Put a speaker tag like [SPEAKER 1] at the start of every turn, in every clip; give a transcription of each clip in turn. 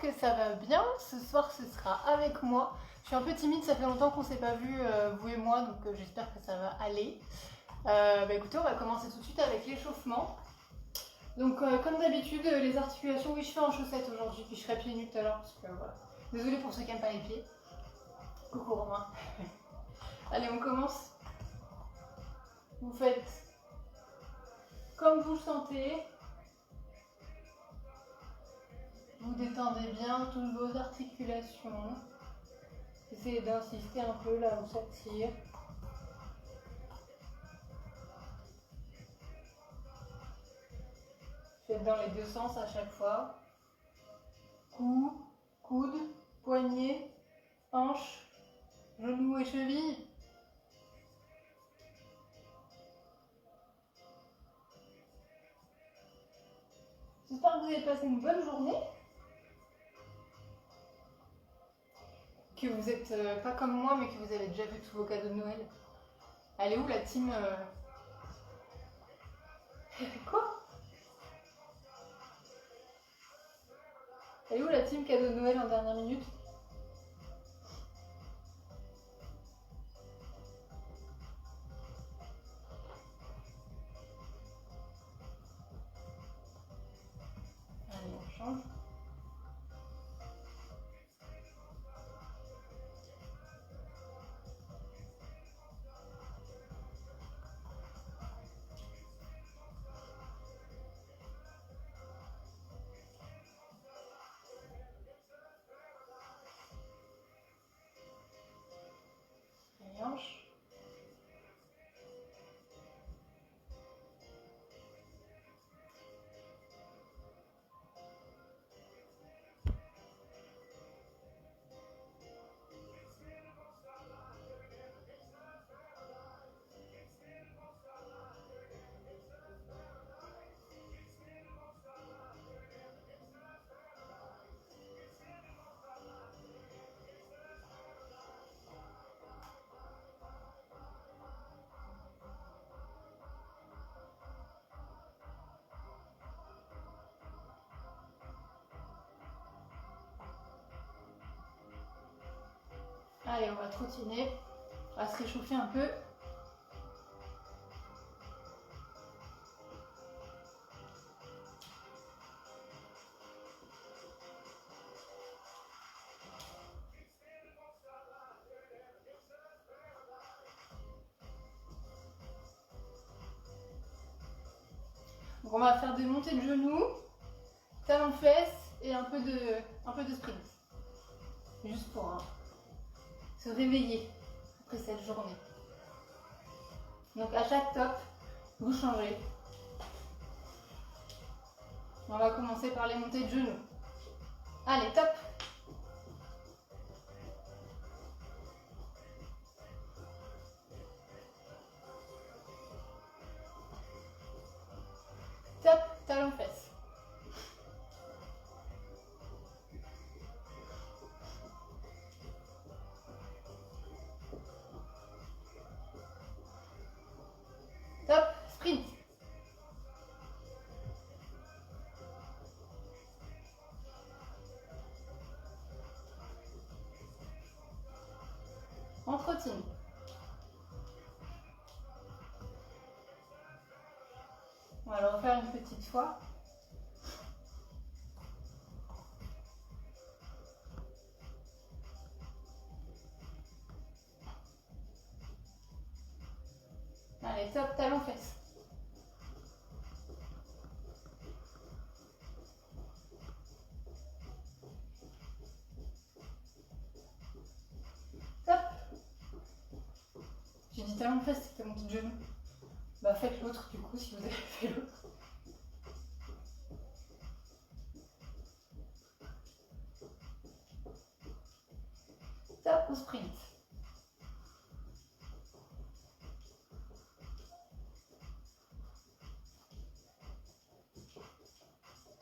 [SPEAKER 1] j'espère que ça va bien. Ce soir, ce sera avec moi. Je suis un peu timide, ça fait longtemps qu'on ne s'est pas vu, vous et moi, donc j'espère que ça va aller. Écoutez, on va commencer tout de suite avec l'échauffement. Donc, comme d'habitude, les articulations, oui, je fais en chaussettes aujourd'hui, puis je serai pieds nus tout à l'heure, parce que voilà. Désolée pour ceux qui n'aiment pas les pieds. Coucou Romain. Allez, on commence. Vous faites comme vous le sentez. Vous détendez bien toutes vos articulations. Essayez d'insister un peu là où ça tire. Faites dans les deux sens à chaque fois. Cou, coude, poignet, hanche, genou et cheville. J'espère que vous avez passé une bonne journée. Que vous n'êtes pas comme moi, mais que vous avez déjà vu tous vos cadeaux de Noël. Elle est où la team Quoi? Elle est où la team cadeau de Noël en dernière minute? Allez, on change. Les hanches. Allez, on va trottiner. On va se réchauffer un peu. Donc on va faire des montées de genoux, talons fesses et un peu de sprint. Juste pour se réveiller après cette journée. Donc à chaque top, vous changez. On va commencer par les montées de genoux. Allez, top! Top, talons fesses. Top, sprint. On trottine. On va le refaire une petite fois. Allez, top, talons fesses. Top. J'ai dit talons fesses, c'était mon petit genou. Bah faites l'autre du coup si vous avez fait l'autre. Top, au sprint.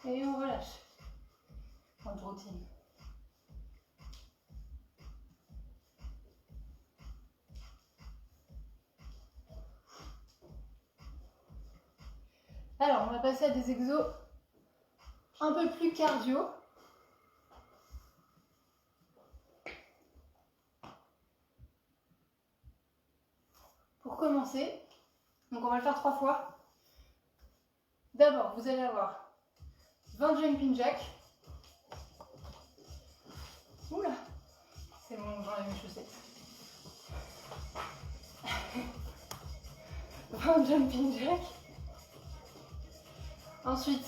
[SPEAKER 1] Et on relâche. En routine. Alors, on va passer à des exos un peu plus cardio. commencer. Donc on va le faire 3 fois. D'abord, vous allez avoir 20 jumping jack. Oula, c'est bon, j'enlève mes chaussettes. 20 jumping jack. Ensuite,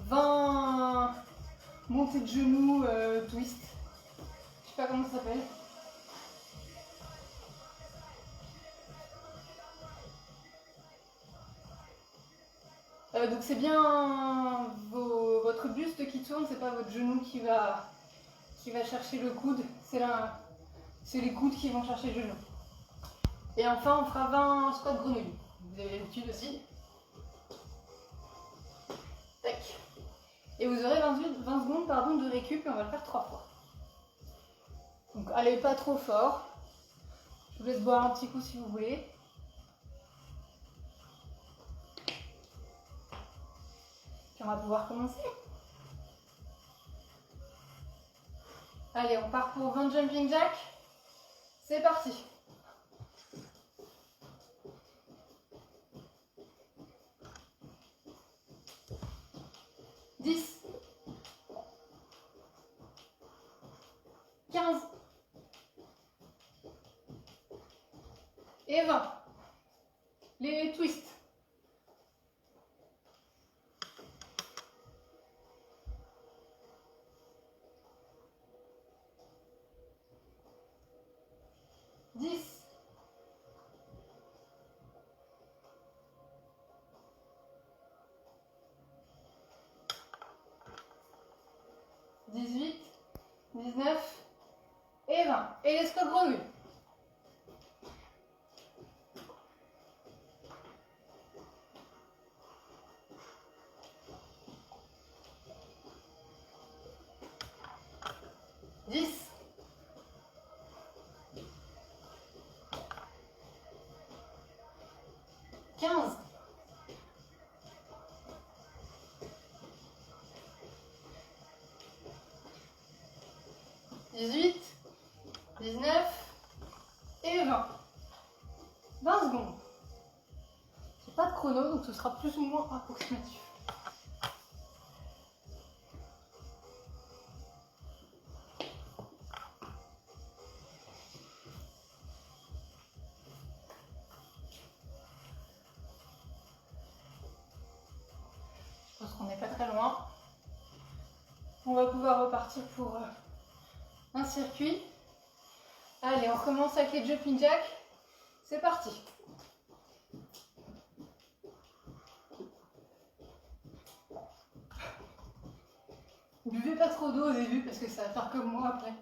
[SPEAKER 1] 20 montées de genoux twist. Je sais pas comment ça s'appelle. Donc c'est bien votre buste qui tourne, c'est pas votre genou qui va chercher le coude, c'est les coudes qui vont chercher le genou. Et enfin on fera 20 squats grenouilles. Vous avez l'habitude aussi. Tac. Et vous aurez 20 secondes de récup et on va le faire 3 fois. Donc allez pas trop fort. Je vous laisse boire un petit coup si vous voulez. Puis on va pouvoir commencer. Allez, on part pour 20 jumping jack. C'est parti. « 10, 15 et 20. Les twists. 10, 18, 19 et 20. Et les squats grenouilles. Dix, 15, 18, 19 et 20. 20 secondes. J'ai pas de chrono, donc ce sera plus ou moins approximatif. Je pense qu'on n'est pas très loin. On va pouvoir repartir pour un circuit. Allez, on recommence avec les jumping jacks. C'est parti. Buvez pas trop d'eau au début parce que ça va faire comme moi après.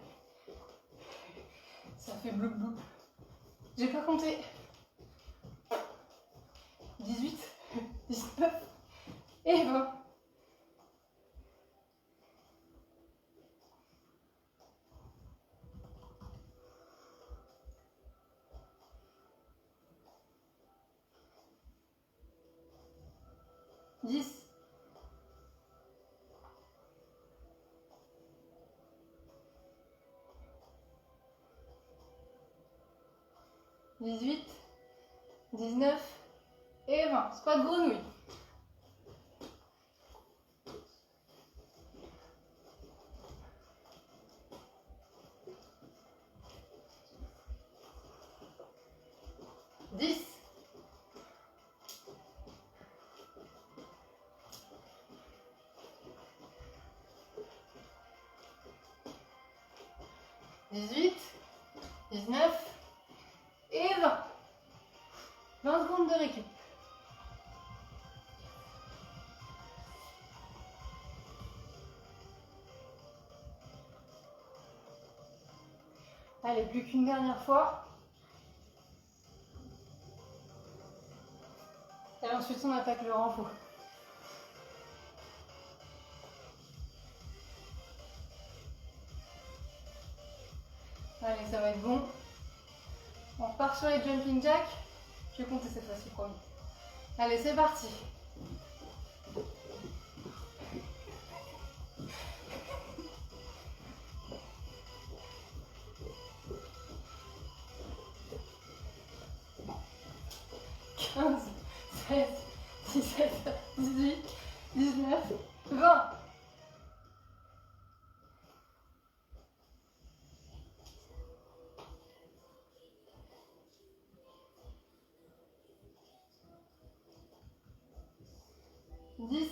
[SPEAKER 1] Ça fait bloup bloup. J'ai pas compté. 18, 19 et 20. Dix, 18, 19 et 20. Squat grenouille. 10, 18, 19 et 20. 20 secondes de récup. Allez, plus qu'une dernière fois. Et ensuite, on attaque le renfort. Allez, ça va être bon. On repart sur les jumping jacks. Je vais compter cette fois-ci, promis. Allez, c'est parti. 15, 16, 17, 18, 19, 20. Dix,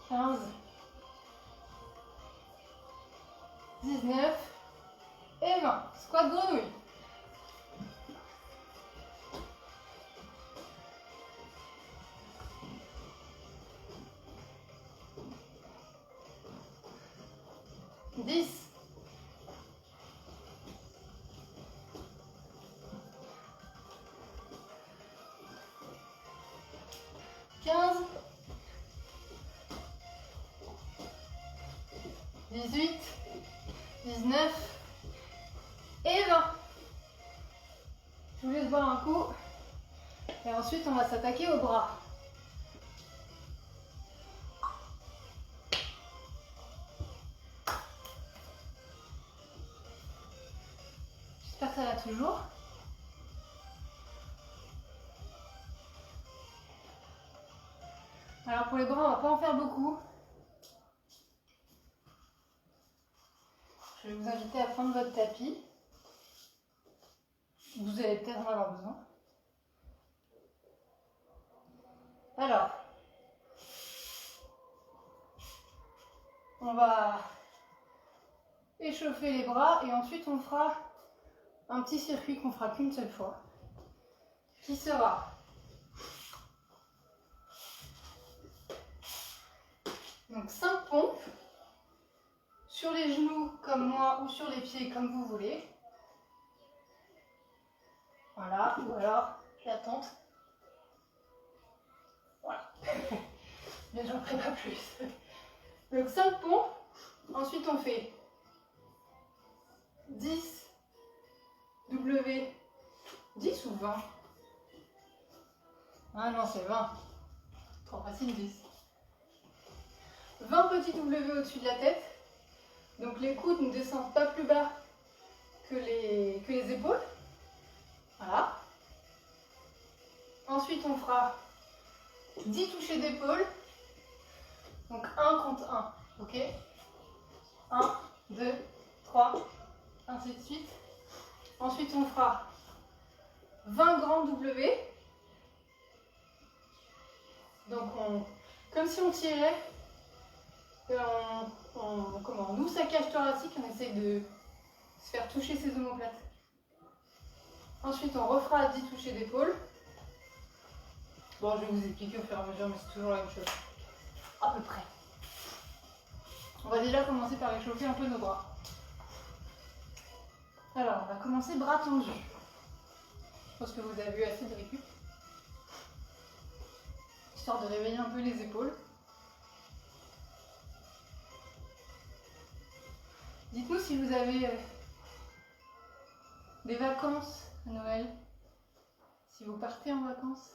[SPEAKER 1] 15, 19 et 20. Squat grenouille. Dix, 15, 18, 19 et 20. Je vous laisse boire un coup. Et ensuite, on va s'attaquer au bras. J'espère que ça va toujours. Alors pour les bras, on va pas en faire beaucoup. Je vais vous inviter à prendre votre tapis. Vous allez peut-être en avoir besoin. Alors, on va échauffer les bras et ensuite on fera un petit circuit qu'on fera qu'une seule fois, qui sera donc 5 pompes sur les genoux comme moi ou sur les pieds comme vous voulez. Voilà, ou alors la tente. Voilà. Mais j'en ferai pas plus. Donc 5 pompes. Ensuite on fait 10 W, 10 ou 20? Ah non, c'est 20. Trop facile, 10. 20 petits W au-dessus de la tête. Donc les coudes ne descendent pas plus bas que les épaules. Voilà. Ensuite, on fera 10 touchés d'épaule. Donc 1 contre 1. Ok? 1, 2, 3, ainsi de suite. Ensuite, on fera 20 grands W. Donc, comme si on tirait, on ouvre sa cage thoracique, on essaye de se faire toucher ses omoplates. Ensuite, on refera 10 touchés d'épaule. Bon, je vais vous expliquer au fur et à mesure, mais c'est toujours la même chose. À peu près. On va déjà commencer par échauffer un peu nos bras. Alors, on va commencer bras tendus. Je pense que vous avez eu assez de récup. Histoire de réveiller un peu les épaules. Dites-nous si vous avez des vacances à Noël. Si vous partez en vacances.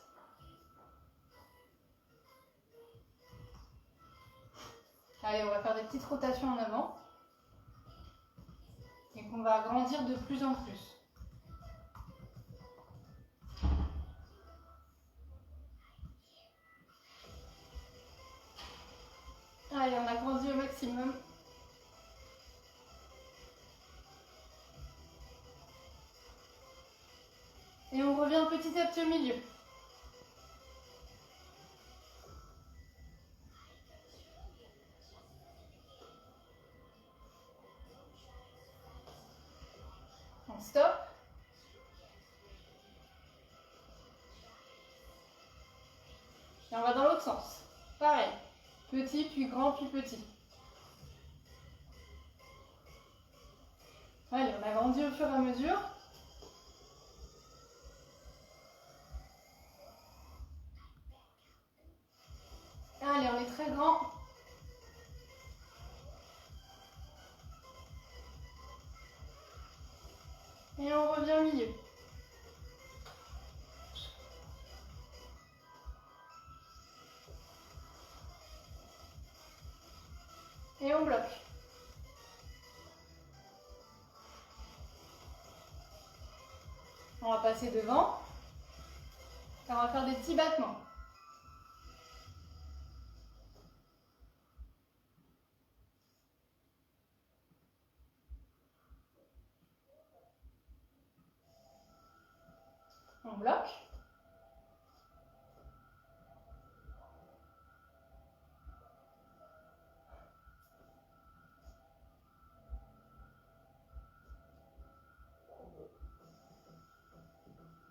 [SPEAKER 1] Allez, on va faire des petites rotations en avant. Et qu'on va agrandir de plus en plus. Allez, on agrandit au maximum. Et on revient petit à petit au milieu. On stop. Et on va dans l'autre sens. Pareil. Petit, puis grand, puis petit. Allez, on agrandit au fur et à mesure. Allez, on est très grand. Et on revient au milieu. Et on bloque. On va passer devant. Et on va faire des petits battements. On bloque.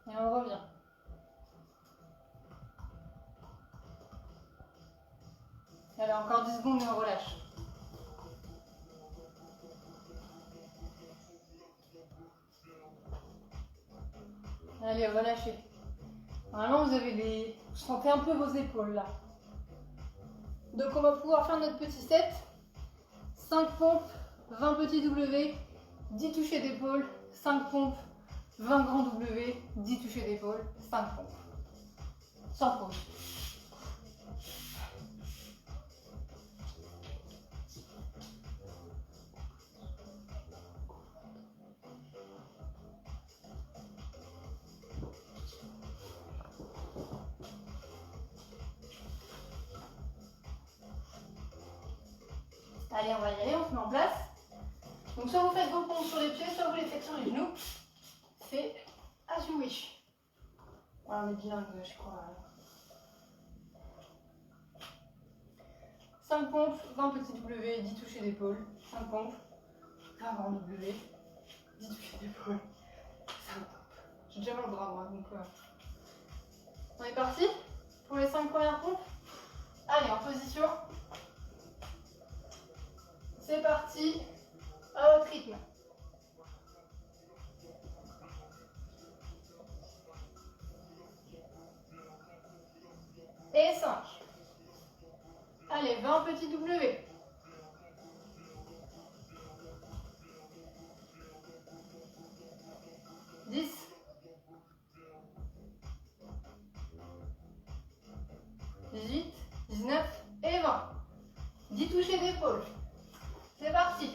[SPEAKER 1] Et on revient. Allez, encore 10 secondes et on relâche. Allez, relâchez. Normalement, vous sentez un peu vos épaules là. Donc, on va pouvoir faire notre petit set. 5 pompes, 20 petits W, 10 touchés d'épaule, 5 pompes, 20 grands W, 10 touchés d'épaule, 5 pompes. Sans pause. Allez, on va y aller, on se met en place. Donc soit vous faites vos pompes sur les pieds, soit vous les faites sur les genoux. C'est as you wish. Voilà, on est bilingue, je crois. 5 pompes, 20 petits W, 10 touchés d'épaule. 5 pompes, 20 grands W, 10 touchés d'épaule. 5 pompes. J'ai déjà mal au bras, moi, donc... On est parti pour les 5 premières pompes. Allez, en position. C'est parti, à votre rythme. Et 5. Allez, 20 petits W. Dix. 18, 19 et 20. 10 touchés d'épaule. C'est parti.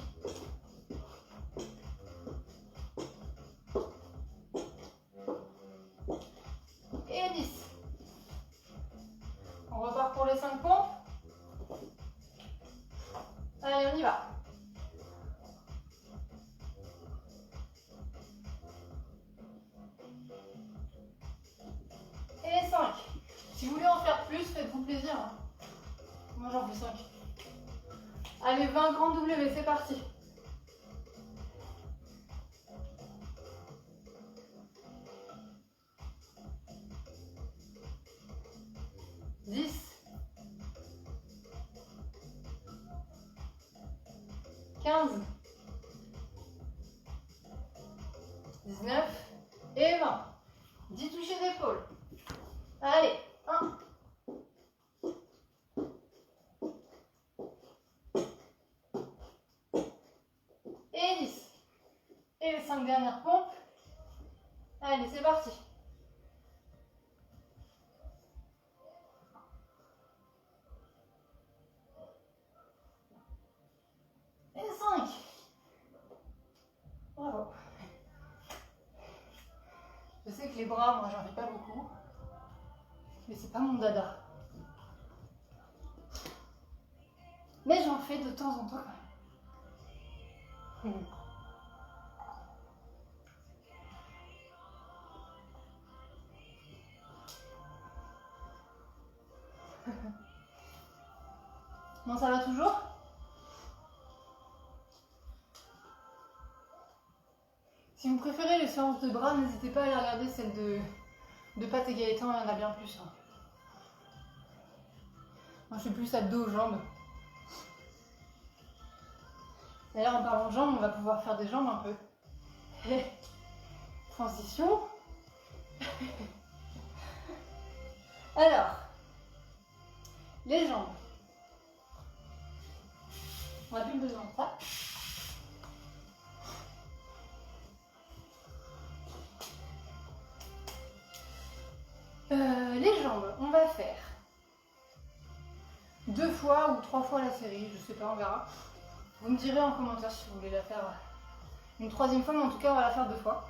[SPEAKER 1] Et 10. On repart pour les 5 pompes. Allez, on y va. Et 5. Si vous voulez en faire plus, faites-vous plaisir. Moi, j'en fais 5. Allez, 20 grands W, c'est parti. Quinze, 19 et 20. 10 touchés d'épaule. Allez, 1. Et 10. Et les 5 dernières pompes. Allez, c'est parti. Et 5. Bravo. Je sais que les bras, moi, j'en fais pas beaucoup. Mais c'est pas mon dada. Mais j'en fais de temps en temps quand même. Non, ça va toujours? Si vous préférez les séances de bras, n'hésitez pas à aller regarder celle de Pat et Gaëtan, il y en a bien plus. Moi, je suis plus à dos, jambes. D'ailleurs, en parlant de jambes, on va pouvoir faire des jambes un peu. Transition. Alors, les jambes. On n'a plus besoin de ça. Les jambes, on va faire 2 fois ou 3 fois la série, je sais pas, on verra. Vous me direz en commentaire si vous voulez la faire une 3e fois, mais en tout cas on va la faire 2 fois.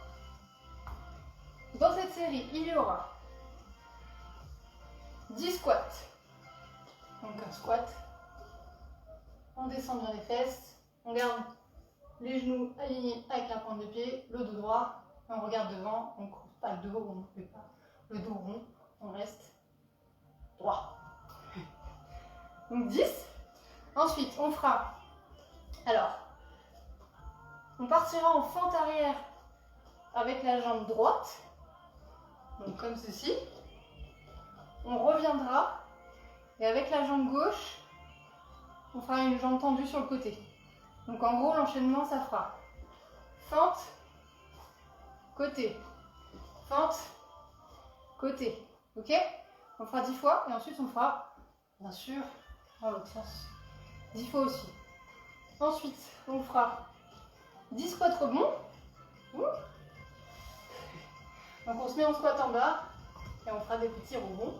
[SPEAKER 1] Dans cette série, il y aura 10 squats. Donc un squat. On descend bien les fesses. On garde les genoux alignés avec la pointe de pied, le dos droit. On regarde devant, on ne court pas le dos, on ne fait pas le dos rond. On reste droit. Donc 10. Ensuite, on fera. Alors, on partira en fente arrière avec la jambe droite. Donc comme ceci. On reviendra et avec la jambe gauche, on fera une jambe tendue sur le côté. Donc en gros, l'enchaînement, ça fera fente, côté, fente, côté. Ok? On fera 10 fois et ensuite on fera, bien sûr, dans l'autre sens. 10 fois aussi. Ensuite, on fera 10 squats rebonds. Donc on se met en squat en bas et on fera des petits rebonds.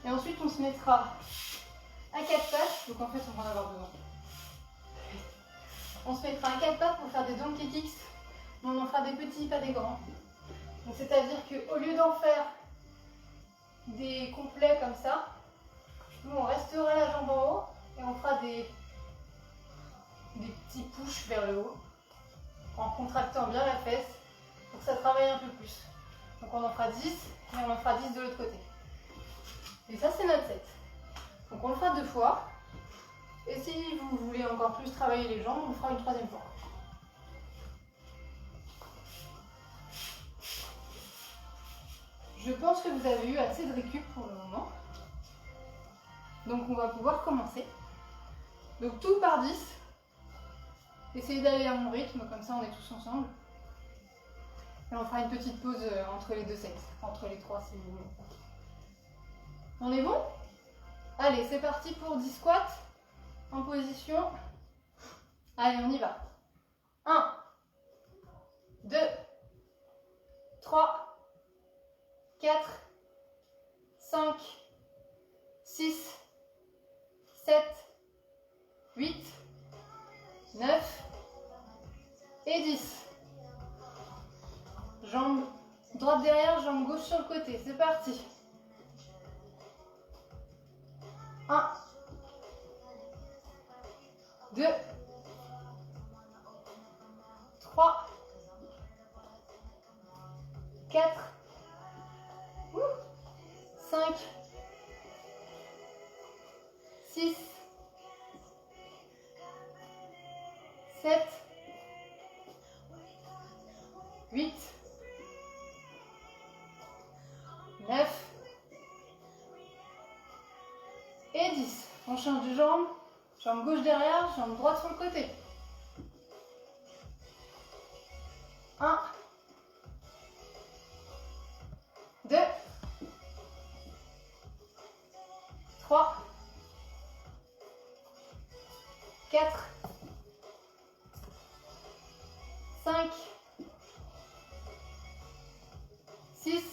[SPEAKER 1] Et ensuite, on se mettra à 4 pattes. Donc en fait, on va en avoir besoin. On se mettra à 4 pattes pour faire des donkey kicks. On en fera des petits, pas des grands. Donc c'est-à-dire qu'au lieu d'en faire des complets comme ça, nous on restera la jambe en haut et on fera des petits push vers le haut en contractant bien la fesse pour que ça travaille un peu plus. Donc on en fera 10 et on en fera 10 de l'autre côté. Et ça c'est notre set. Donc on le fera 2 fois. Et si vous voulez encore plus travailler les jambes, on le fera une 3e fois. Je pense que vous avez eu assez de récup pour le moment. Donc on va pouvoir commencer. Donc tout par 10. Essayez d'aller à mon rythme, comme ça on est tous ensemble. Et on fera une petite pause entre les 2 sets, entre les 3 si vous voulez. On est bon? Allez, c'est parti pour 10 squats en position. Allez, on y va. 1, 2, 3, 4, 5, 6, 7, 8, 9 et 10. Jambe droite derrière, jambe gauche sur le côté. C'est parti. 1, 2, 3, 4, 5, 6, 7, 8, 9 et 10. On change de jambe. Jambe gauche derrière, jambe droite sur le côté. 1, 2, 3, 4, 5, 6,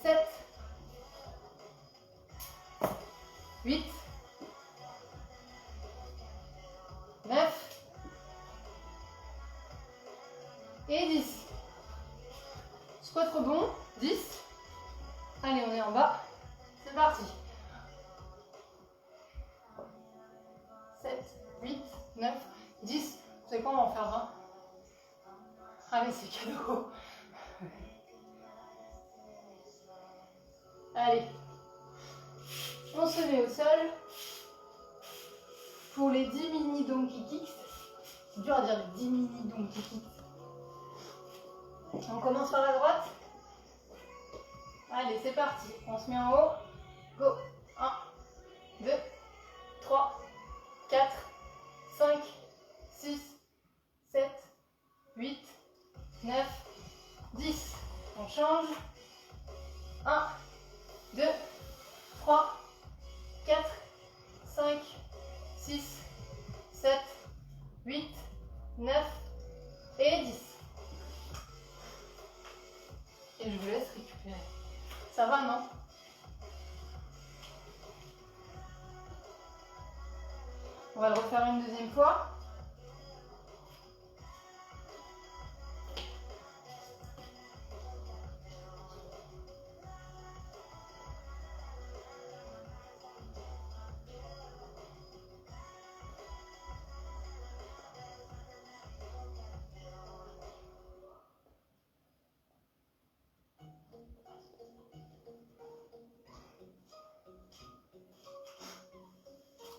[SPEAKER 1] 7, 8, 9 et 10. Squat rebond, 10. Allez, on est en bas. C'est parti. 7, 8, 9, 10. Vous savez quoi, on va en faire 20. Allez, c'est cadeau. Allez. On se met au sol. Pour les 10 mini donkey kicks. C'est dur à dire les 10 mini donkey kicks. On commence par la droite. Allez, c'est parti. On se met en haut. Go. 1, 2, 3, 4, 5, 6, 7, 8, 9, 10. On change. 1, 2, 3, 4, 5, 6, 7, 8, 9 et 10. Et je vous laisse récupérer. Ça va, non? On va le refaire une deuxième fois.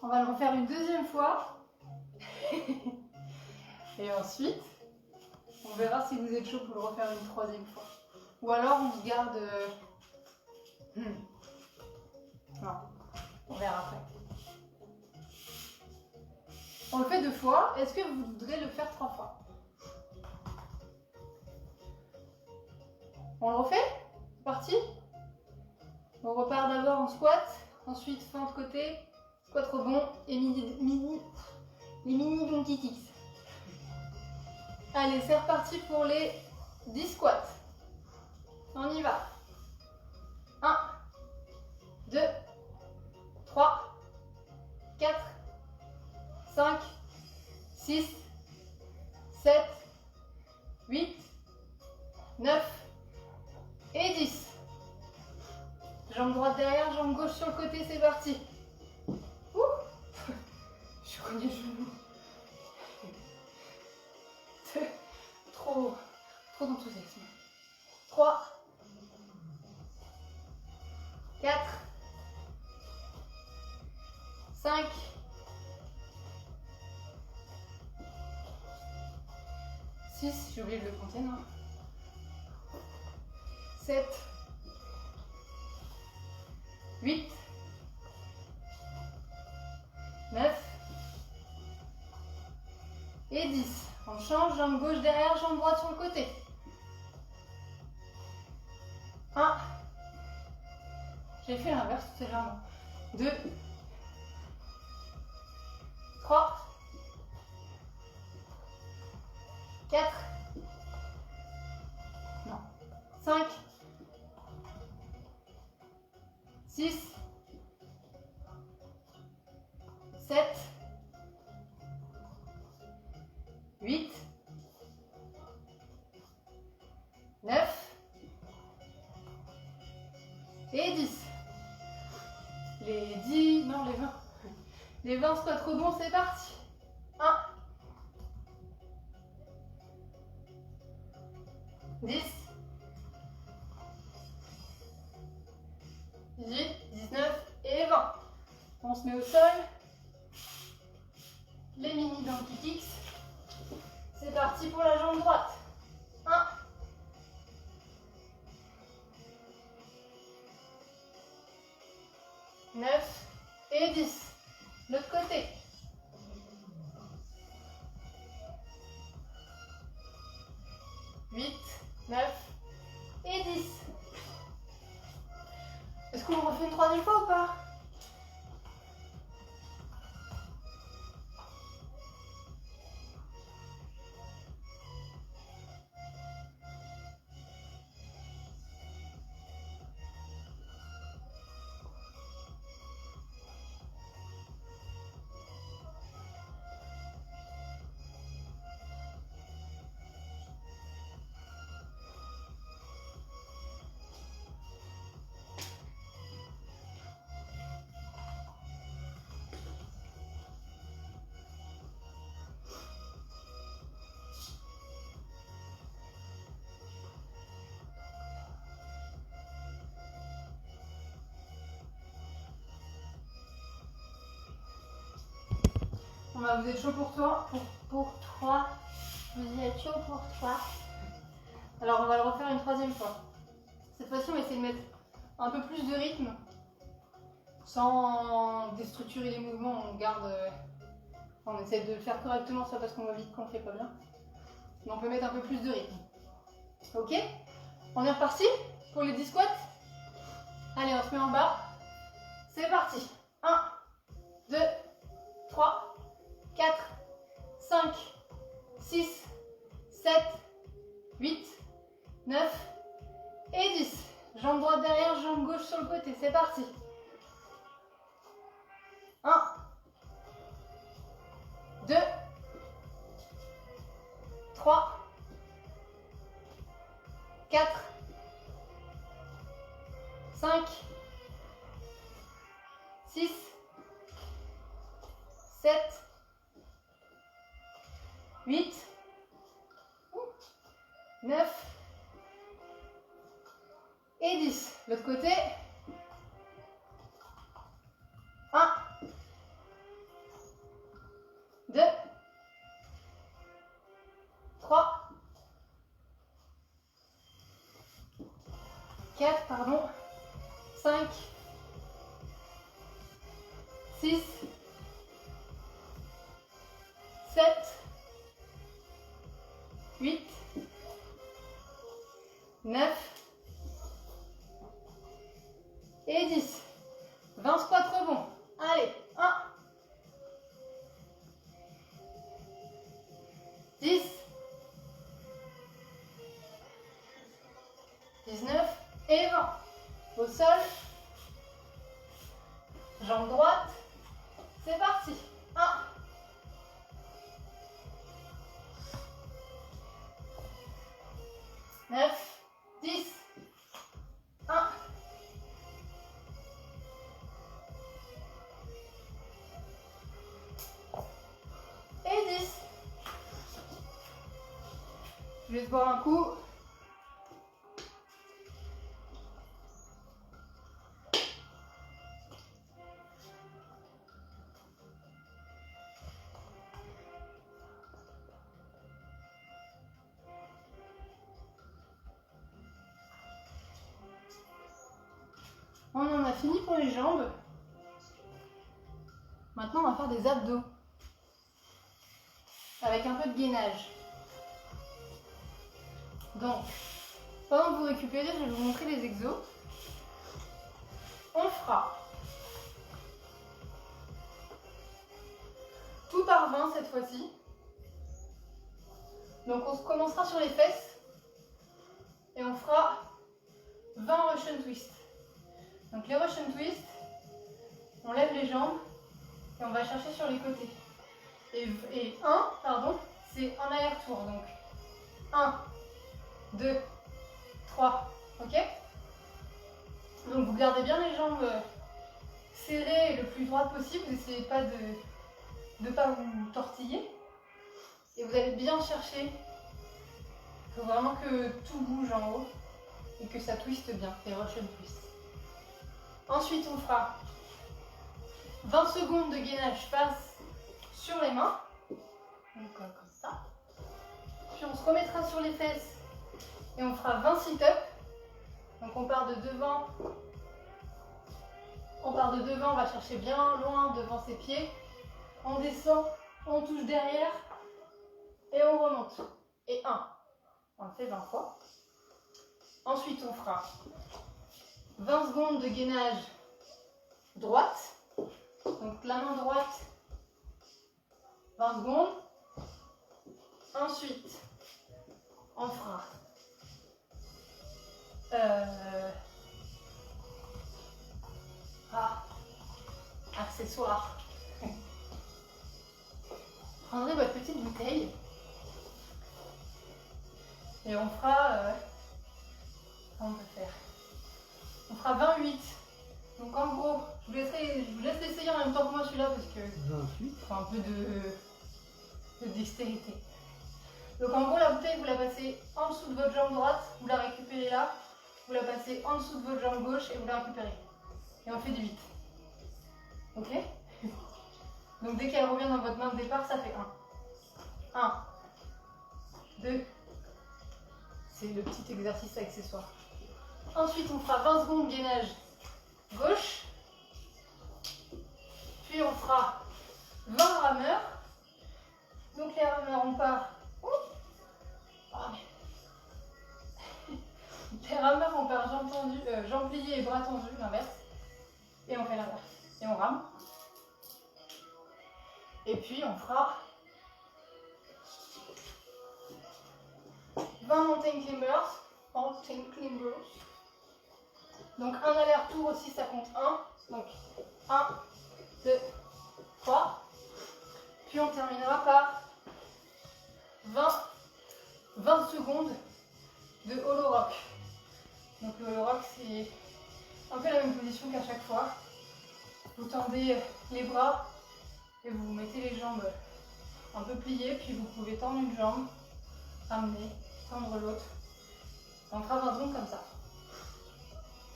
[SPEAKER 1] On va le refaire une deuxième fois. Et ensuite, on verra si vous êtes chaud pour le refaire une troisième fois. Ou alors on se garde... Non, on verra après. On le fait 2 fois. Est-ce que vous voudrez le faire 3 fois? On le refait? C'est parti? On repart d'abord en squat, ensuite fente côté, squat rebond et les mini donkey kicks. Allez, c'est reparti pour les 10 squats. On y va. 1, 2, 3, 4, 5, 6, 7, 8, 9 et 10. Jambe droite derrière, jambe gauche sur le côté, c'est parti. Ouh. Je connais le genou. Trop d'enthousiasme. 3, 4, 5, 6, j'ai oublié de le compter, non? 7, 8, 9 et 10. On change, jambe gauche derrière, jambe droite sur le côté. 1. J'ai fait l'inverse tout à l'heure. 2, 3, 4, non, 5, 6, 7, 8, 9 et 10. Les 10, non les 20. Les 20 squats rebonds, c'est parti. 1, 10, 18, 19 et 20. On se met au sol. Les mini donkey kicks. C'est parti pour la jambe droite. 1, 9 et 10. L'autre côté. 8, 9 et 10. Est-ce qu'on le refait une troisième fois ou pas? Vous êtes chaud pour toi? Pour toi. Vous êtes chaud pour toi. Alors on va le refaire une troisième fois. Cette fois-ci on va essayer de mettre un peu plus de rythme. Sans déstructurer les mouvements, on garde... on essaie de le faire correctement, soit parce qu'on va vite qu'on ne fait pas bien. Mais on peut mettre un peu plus de rythme. Ok? On est reparti pour les 10 squats? Allez, on se met en bas. C'est parti. 1, 2, 3, 4, 5, 6, 7, 8, 9 et 10. Jambe droite derrière, jambe gauche sur le côté. C'est parti. 1, 2, 3, 4, 5, 6, 7, 8, 9 et 10. L'autre côté. 1, 4, pardon, 5, 6, 7, 8, 9 et 10. 20 squats rebond. Allez, 1, 10, 19 et 20. Au sol, jambe droite, c'est parti. 1, 9, 10, 1, et 10. Je vais boire un coup. On en a fini pour les jambes. Maintenant, on va faire des abdos avec un peu de gainage. Donc, pendant que vous récupérez, je vais vous montrer les exos. On fera tout par 20 cette fois-ci. Donc, on commencera sur les fesses et on fera 20 Russian twist. Donc, les Russian twist, on lève les jambes et on va chercher sur les côtés. Et 1, pardon, c'est un aller-retour. Donc, 1, 2, 3, ok? Donc vous gardez bien les jambes serrées et le plus droites possible, vous n'essayez pas de ne pas vous tortiller. Et vous allez bien chercher, il faut vraiment que tout bouge en haut et que ça twiste bien, les Russian twist. Ensuite on fera 20 secondes de gainage face sur les mains, donc comme ça. Puis on se remettra sur les fesses et on fera 20 sit-up. Donc on part de devant, on va chercher bien loin devant ses pieds. On descend, on touche derrière et on remonte. Et 1, on le fait 20 fois. Ensuite on fera 20 secondes de gainage droite. Donc la main droite, 20 secondes. Ensuite, on fera accessoire. Prendrez votre petite bouteille et on fera comment on peut faire, on fera 28. Donc en gros, je vous laisse l'essayer en même temps que moi celui-là parce que
[SPEAKER 2] 28.
[SPEAKER 1] faut un peu de dextérité. Donc en gros, la bouteille, vous la passez en dessous de votre jambe droite, vous la récupérez là, vous la passez en dessous de votre jambe gauche et vous la récupérez. Et on fait du 8. Ok? Donc dès qu'elle revient dans votre main de départ, ça fait 1. 1, 2. C'est le petit exercice accessoire. Ensuite, on fera 20 secondes de gainage gauche. Puis on fera 20 rameurs. Donc les rameurs, on part. Les rameurs, on part jambes pliées et bras tendus, l'inverse. Et on fait l'inverse. Et on rame. Et puis on fera 20 mountain climbers. Donc un aller-retour aussi, ça compte 1. Donc 1, 2, 3. Puis on terminera par 20 secondes de hollow rock. Donc le hollow rock, c'est un peu la même position qu'à chaque fois. Vous tendez les bras et vous mettez les jambes un peu pliées, puis vous pouvez tendre une jambe, ramener, tendre l'autre. On fera 20 secondes comme ça.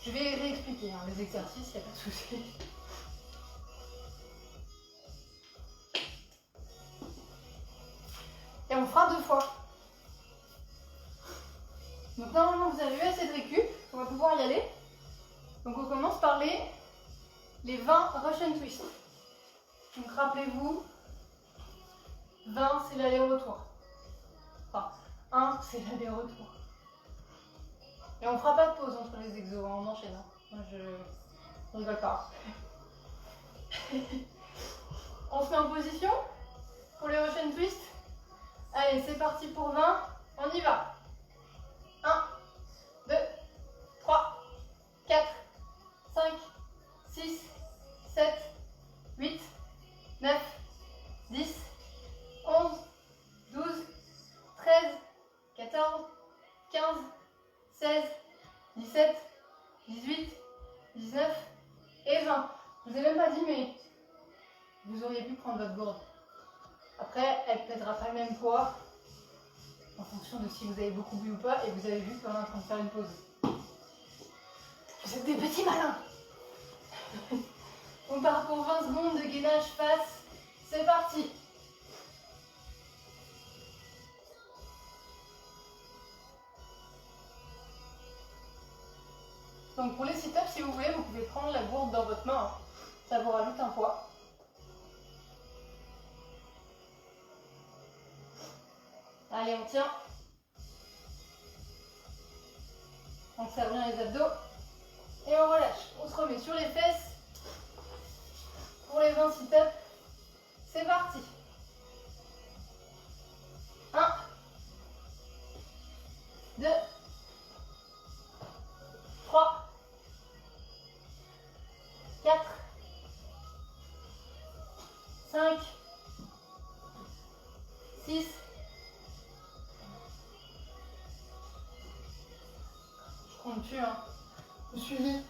[SPEAKER 1] Je vais réexpliquer les exercices, il n'y a pas de souci. Et on fera 2 fois. Donc normalement vous avez eu assez de récup. on va pouvoir y aller. Donc on commence par les 20 Russian Twist. Donc rappelez-vous, 20 c'est l'aller-retour. Enfin, 1 c'est l'aller-retour. Et on fera pas de pause entre les exos, on enchaîne. Moi je rigole pas. On se met en position pour les Russian Twist. Allez, c'est parti pour 20, on y va. 1, 2, 3, 4, 5, 6, 7, 8, 9, 10, 11, 12, 13, 14, 15, 16, 17, 18, 19 et 20. Je vous ai même pas dit, mais vous auriez pu prendre votre gourde. Après, elle ne pèsera pas le même poids en fonction de si vous avez beaucoup bu ou pas, et vous avez vu qu'on est en train de faire une pause. Vous êtes des petits malins. On part pour 20 secondes de gainage face. C'est parti. Donc pour les sit-ups, si vous voulez, vous pouvez prendre la gourde dans votre main. Ça vous rajoute un poids. Allez, on tient. On serre bien les abdos. Et on relâche. On se remet sur les fesses. Pour les 20 sit-ups, c'est parti. 1, 2, 3, 4, 5, 6, je compte plus, hein. Vous suivez?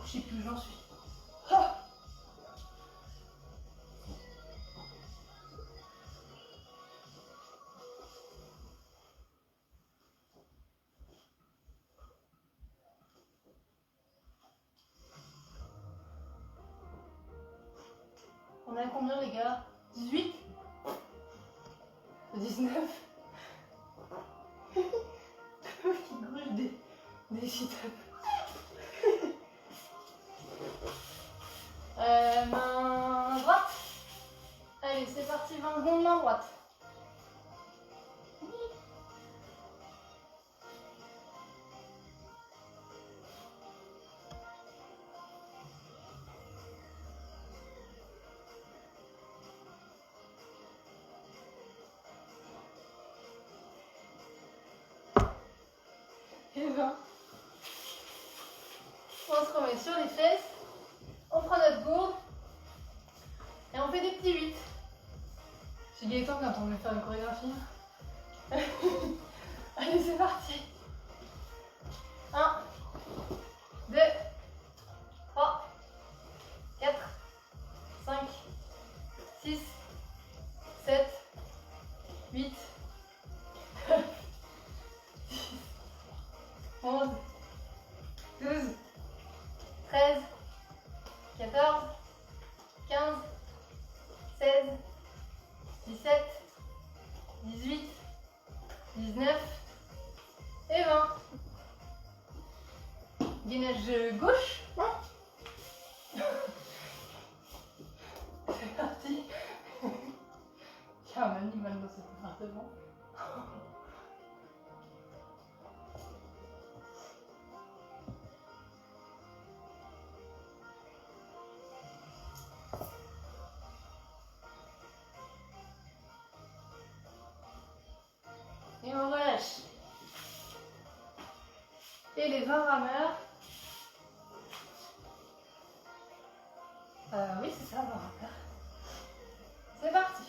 [SPEAKER 1] Je sais plus où j'en suis. Ah, on est à combien les gars? 18? 19? Qui gruge des sit-ups. Main droite. Allez, c'est parti, 20 secondes, main droite. Et 20. On se remet sur les fesses. On prend notre gourde. Et on fait des petits 8. C'est Gaëtan quand on veut faire une chorégraphie. Allez, c'est parti. 1, 2, 3, 4, 5, 6, 7, 8, 10, 11, 12, 13, 14, 15, 16, 17, 18, 19 et 20. Gainage gauche. C'est parti. Il y a un animal dans cet appartement. Et on relâche. Et les 20 rameurs. Oui, c'est ça, 20 rameurs. C'est parti.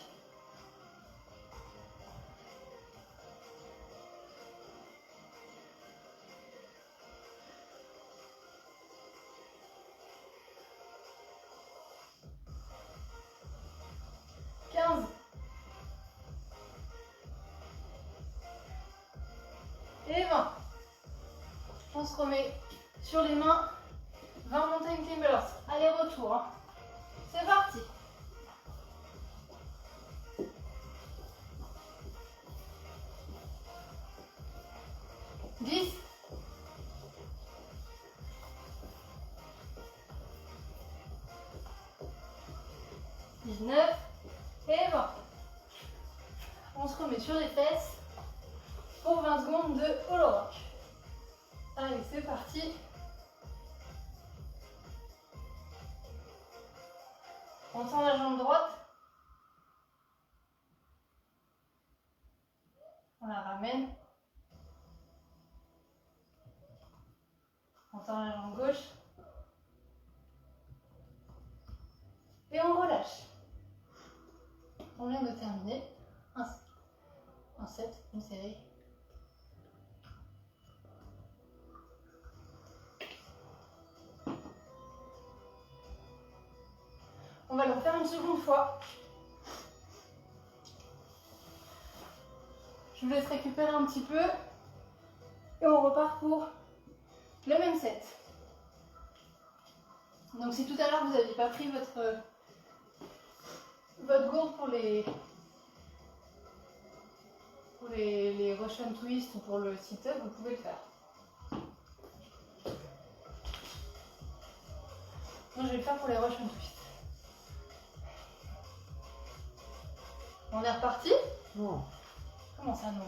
[SPEAKER 1] Et 20. On se remet sur les mains. 20 mountain climbers. Aller-retour. Hein. C'est parti. 10, 19 et 20. On se remet sur les fesses pour 20 secondes de hollow rock. Allez, c'est parti. On tend la jambe droite. On la ramène. On tend la jambe gauche. Et on relâche. On vient de terminer. Un set, une série. On va le refaire une seconde fois. Je vous laisse récupérer un petit peu. Et on repart pour le même set. Donc si tout à l'heure vous n'aviez pas pris votre gourde pour les Russian twist ou pour le sit-up, vous pouvez le faire. Moi je vais le faire pour les Russian twist. On est reparti?
[SPEAKER 2] Non.
[SPEAKER 1] Comment ça non?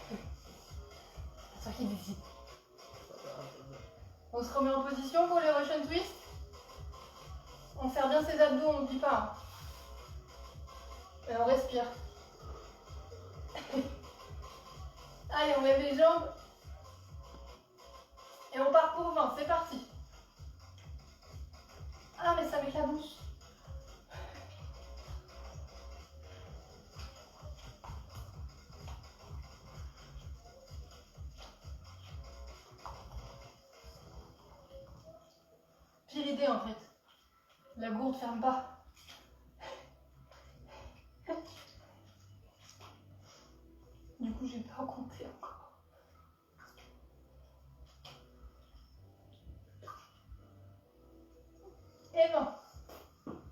[SPEAKER 1] C'est toi qui décide. On se remet en position pour les Russian twist. On serre bien ses abdos, on n'oublie pas. Et on respire. Allez, on lève les jambes. Et on part pour 20, c'est parti. Ah, mais ça m'éclabousse. J'ai l'idée en fait. La gourde ferme pas. Du coup, j'ai pas compté encore. Et 20.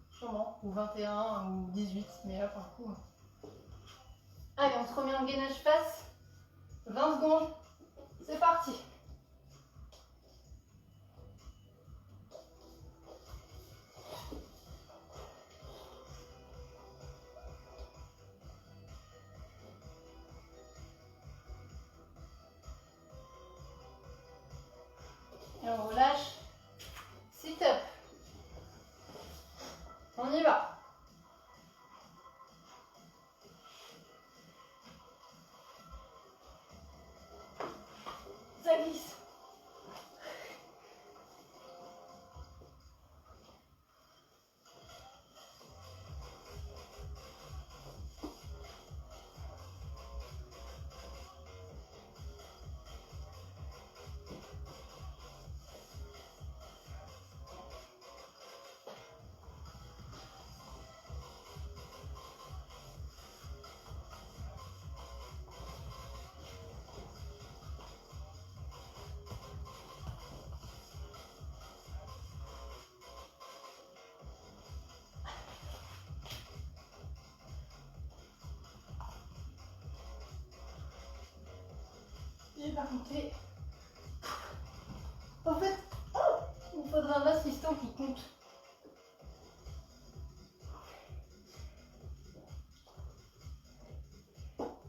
[SPEAKER 1] Sûrement. Ou 21 ou 18. Mais là, pour le coup. Allez, on se remet en gainage face. 20 secondes. C'est parti. Et on relâche. Sit up. On y va. Ça glisse. J'ai pas compté. En fait, il faudra un assistant qui compte.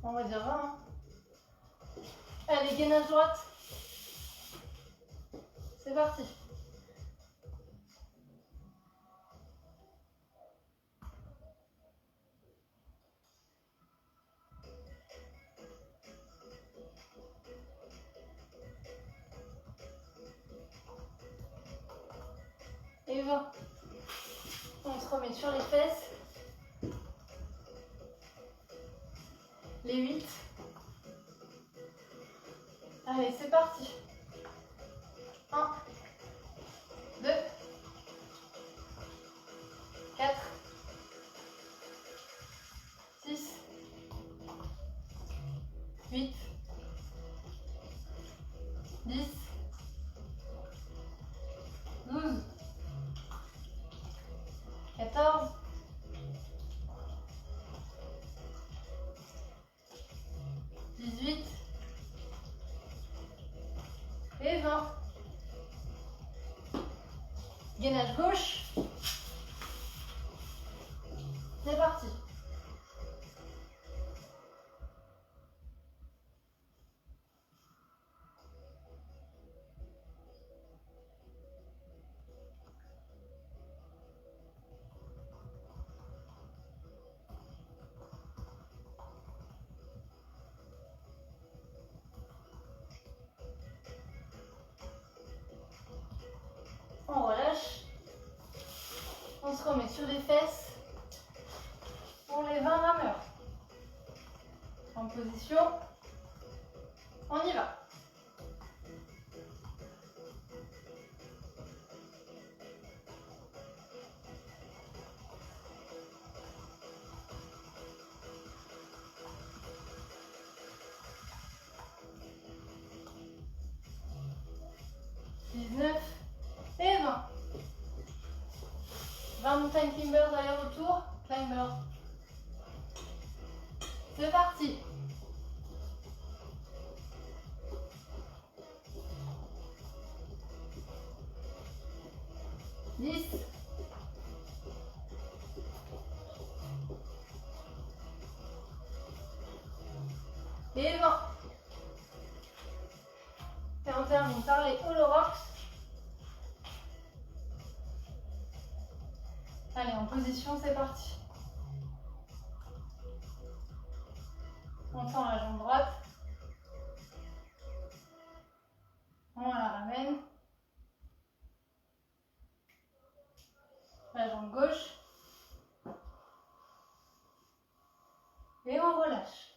[SPEAKER 1] On va dire 20. Hein. Allez, gainage droite. C'est parti. Et 20. On se remet sur les fesses. Les 8. Allez, c'est parti. 1, 2, 4, 6, 8, 10, 12, 14, 18, Gainage gauche. C'est parti. On relâche. On se remet sur les fesses pour les 20 rameurs. En position. On y va. Et 20. 20 mountain climbers aller-retour. Climber. C'est parti. Et 20. Et on termine par les Holorox. Allez, en position, c'est parti. On tend la jambe droite. On la ramène. La jambe gauche. Et on relâche.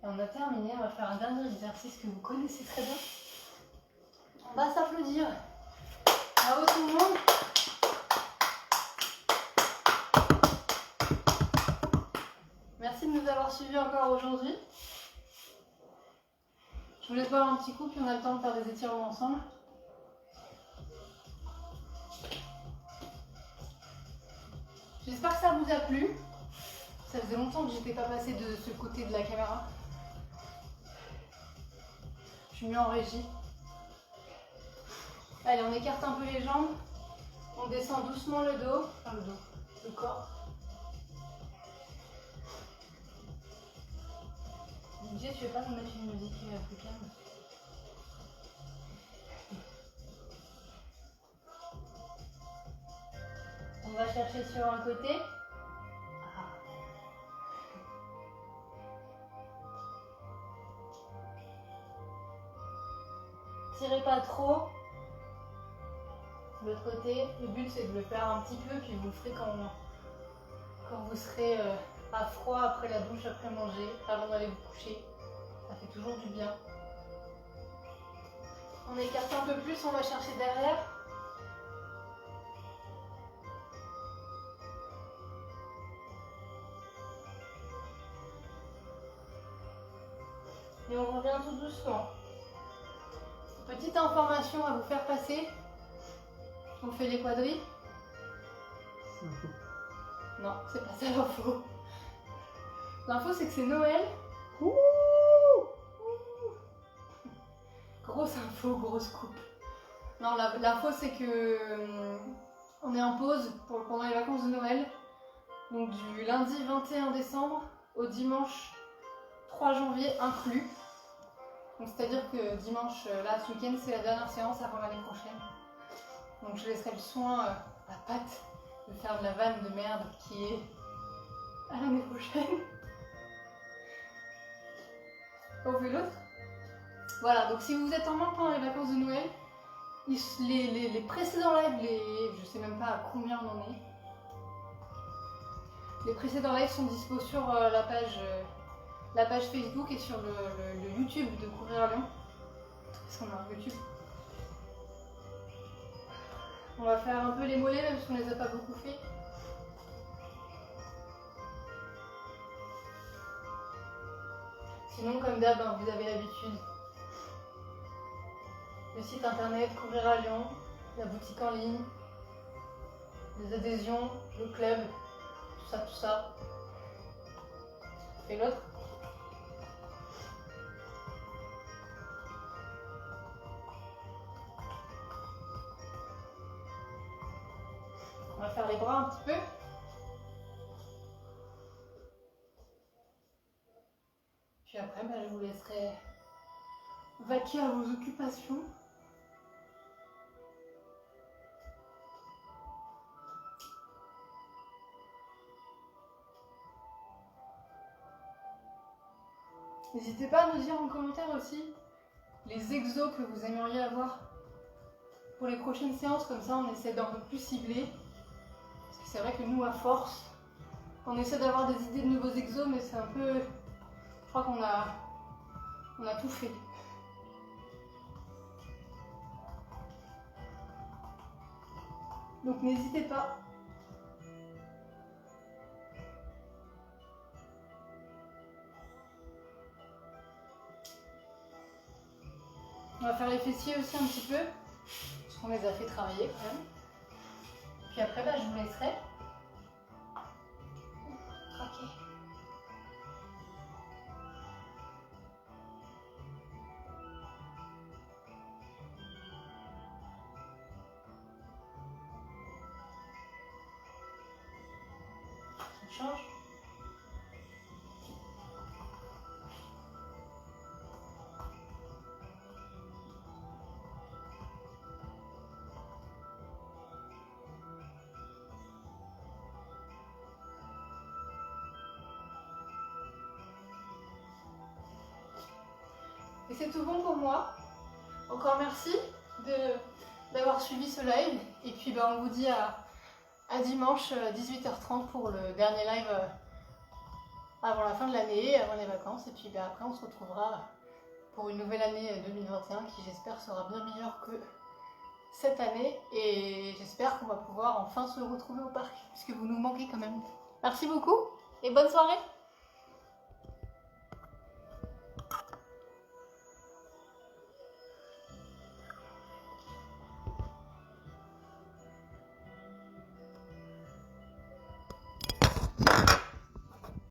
[SPEAKER 1] Et on a terminé, on va faire un dernier exercice que vous connaissez très bien. On va s'applaudir. Bravo tout le monde. Merci de nous avoir suivis encore aujourd'hui. Je vous laisse boire un petit coup, puis on a le temps de faire des étirements ensemble. J'espère que ça vous a plu. Ça faisait longtemps que j'étais pas passée de ce côté de la caméra. Je suis mieux en régie. Allez, on écarte un peu les jambes. On descend doucement le dos. Enfin le dos, le corps. DJ, tu veux pas nous mettre une musique plus calme? On va chercher sur un côté. Tirez pas trop. L'autre côté, le but c'est de le faire un petit peu, puis vous le ferez quand vous serez à froid après la douche, après manger, avant d'aller vous coucher. Ça fait toujours du bien. On écarte un peu plus, on va chercher derrière. Et on revient tout doucement. Petite information à vous faire passer. On fait les quadris. Non, c'est pas ça l'info. L'info c'est que c'est Noël. Ouh. Grosse info, grosse coupe. Non, l'info c'est que on est en pause pendant les vacances de Noël. Donc du lundi 21 décembre au dimanche 3 janvier inclus. Donc c'est-à-dire que dimanche, là ce week-end, c'est la dernière séance avant l'année prochaine. Donc je laisserai le soin à Pat de faire de la vanne de merde qui est à l'année prochaine. On fait l'autre. Voilà, donc si vous êtes en manque pendant les vacances de Noël, les précédents lives, je sais même pas à combien on en est. Les précédents lives sont dispo sur la page Facebook et sur le YouTube de Courir à Lyon. Parce qu'on a un YouTube. On va faire un peu les mollets même si on les a pas beaucoup fait. Sinon, comme d'hab, vous avez l'habitude. Le site internet, Courir à Lyon, la boutique en ligne, les adhésions, le club, tout ça, tout ça. Et l'autre. On va faire les bras un petit peu. Puis après, je vous laisserai vaquer à vos occupations. N'hésitez pas à nous dire en commentaire aussi les exos que vous aimeriez avoir pour les prochaines séances, comme ça on essaie d'un peu plus cibler. Parce que c'est vrai que nous, à force, on essaie d'avoir des idées de nouveaux exos, mais c'est un peu... Je crois qu'on a tout fait. Donc n'hésitez pas. On va faire les fessiers aussi un petit peu, parce qu'on les a fait travailler quand même. Puis après, je vous laisserai craquer. Ça change. Et c'est tout bon pour moi. Encore merci d'avoir suivi ce live. Et puis on vous dit à dimanche 18h30 pour le dernier live avant la fin de l'année, avant les vacances. Et puis après on se retrouvera pour une nouvelle année 2021 qui j'espère sera bien meilleure que cette année. Et j'espère qu'on va pouvoir enfin se retrouver au parc, puisque vous nous manquez quand même. Merci beaucoup et bonne soirée.